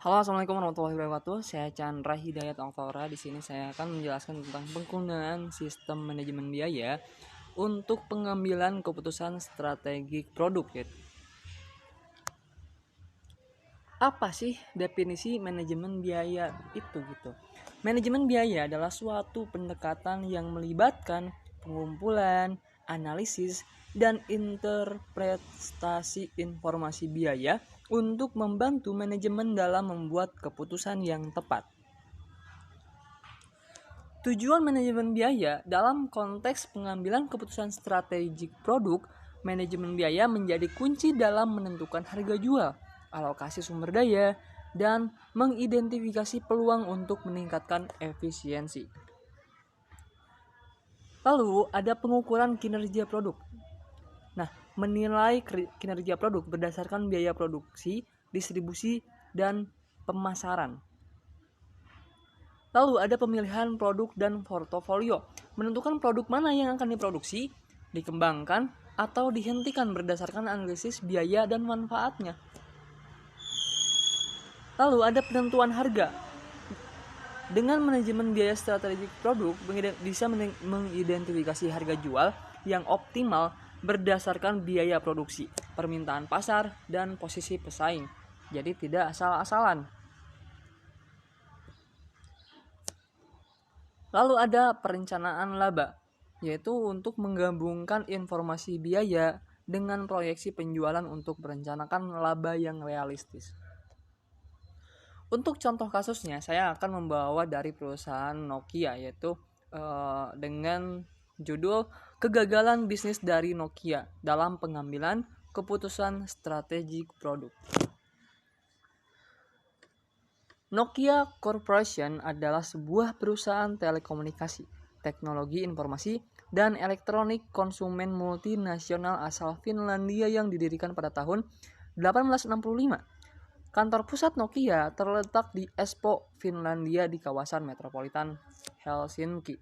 Halo, assalamualaikum warahmatullahi wabarakatuh. Saya Chandra Hidayat Alfara. Di sini saya akan menjelaskan tentang penggunaan sistem manajemen biaya untuk pengambilan keputusan strategik produk. Apa sih definisi manajemen biaya itu gitu? Manajemen biaya adalah suatu pendekatan yang melibatkan pengumpulan, analisis, dan interpretasi informasi biaya untuk membantu manajemen dalam membuat keputusan yang tepat. Tujuan manajemen biaya dalam konteks pengambilan keputusan strategik produk, manajemen biaya menjadi kunci dalam menentukan harga jual, alokasi sumber daya, dan mengidentifikasi peluang untuk meningkatkan efisiensi. Lalu ada pengukuran kinerja produk. Nah, menilai kinerja produk berdasarkan biaya produksi, distribusi, dan pemasaran. Lalu ada pemilihan produk dan portofolio. Menentukan produk mana yang akan diproduksi, dikembangkan, atau dihentikan berdasarkan analisis biaya dan manfaatnya. Lalu ada penentuan harga. Dengan manajemen biaya strategik produk bisa mengidentifikasi harga jual yang optimal berdasarkan biaya produksi, permintaan pasar, dan posisi pesaing. Jadi tidak asal-asalan. Lalu ada perencanaan laba, yaitu untuk menggabungkan informasi biaya dengan proyeksi penjualan untuk merencanakan laba yang realistis. Untuk contoh kasusnya, saya akan membawa dari perusahaan Nokia, yaitu dengan judul Kegagalan Bisnis dari Nokia dalam Pengambilan Keputusan Strategik Produk. Nokia Corporation adalah sebuah perusahaan telekomunikasi, teknologi informasi, dan elektronik konsumen multinasional asal Finlandia yang didirikan pada tahun 1865. Kantor pusat Nokia terletak di Espoo, Finlandia di kawasan metropolitan Helsinki.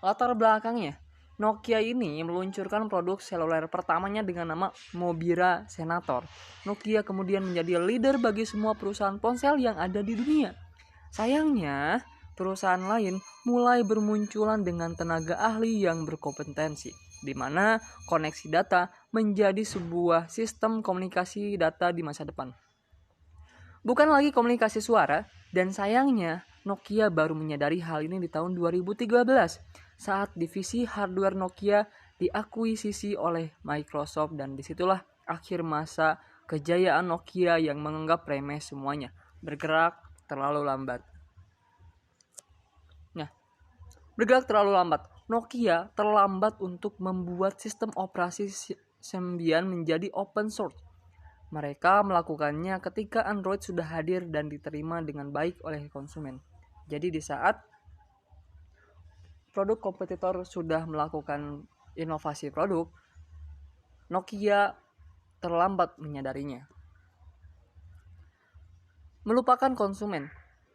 Latar belakangnya, Nokia ini meluncurkan produk seluler pertamanya dengan nama Mobira Senator. Nokia kemudian menjadi leader bagi semua perusahaan ponsel yang ada di dunia. Sayangnya, perusahaan lain mulai bermunculan dengan tenaga ahli yang berkompetensi, di mana koneksi data menjadi sebuah sistem komunikasi data di masa depan. Bukan lagi komunikasi suara, dan sayangnya Nokia baru menyadari hal ini di tahun 2013 saat divisi hardware Nokia diakuisisi oleh Microsoft, dan disitulah akhir masa kejayaan Nokia yang menganggap remeh semuanya, bergerak terlalu lambat. Bergerak terlalu lambat. Nokia terlambat untuk membuat sistem operasi Symbian menjadi open source. Mereka melakukannya ketika Android sudah hadir dan diterima dengan baik oleh konsumen. Jadi di saat produk kompetitor sudah melakukan inovasi produk, Nokia terlambat menyadarinya. Melupakan konsumen.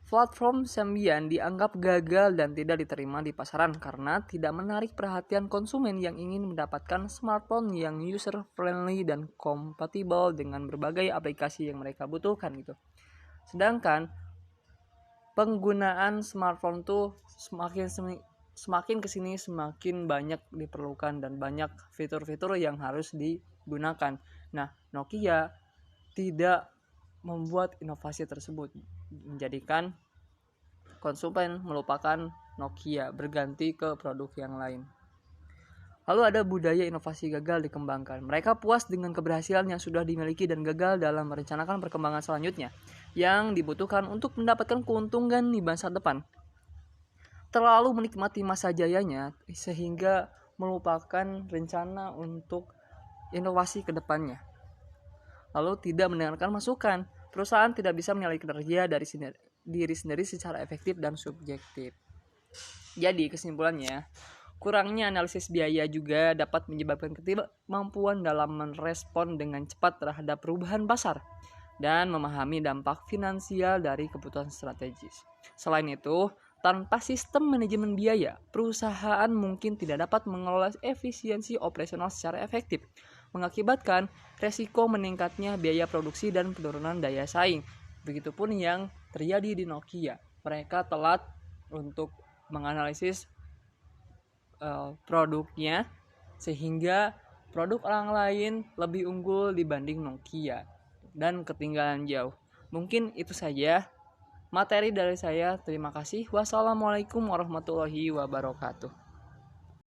Platform Symbian dianggap gagal dan tidak diterima di pasaran karena tidak menarik perhatian konsumen yang ingin mendapatkan smartphone yang user-friendly dan kompatibel dengan berbagai aplikasi yang mereka butuhkan gitu. Sedangkan penggunaan smartphone tuh semakin kesini semakin banyak diperlukan dan banyak fitur-fitur yang harus digunakan. Nah, Nokia tidak membuat inovasi tersebut, menjadikan konsumen melupakan Nokia, berganti ke produk yang lain. Lalu ada budaya inovasi gagal dikembangkan. Mereka puas dengan keberhasilan yang sudah dimiliki dan gagal dalam merencanakan perkembangan selanjutnya yang dibutuhkan untuk mendapatkan keuntungan di masa depan. Terlalu menikmati masa jayanya sehingga melupakan rencana untuk inovasi ke depannya. Lalu tidak mendengarkan masukan. Perusahaan tidak bisa menilai kinerja dari diri sendiri secara efektif dan subjektif. Jadi kesimpulannya, kurangnya analisis biaya juga dapat menyebabkan ketidakmampuan dalam merespon dengan cepat terhadap perubahan pasar dan memahami dampak finansial dari keputusan strategis. Selain itu, tanpa sistem manajemen biaya, perusahaan mungkin tidak dapat mengelola efisiensi operasional secara efektif, mengakibatkan resiko meningkatnya biaya produksi dan penurunan daya saing. Begitupun yang terjadi di Nokia. Mereka telat untuk menganalisis produknya sehingga produk orang lain lebih unggul dibanding Nokia dan ketinggalan jauh. Mungkin itu saja materi dari saya. Terima kasih. Wassalamualaikum warahmatullahi wabarakatuh.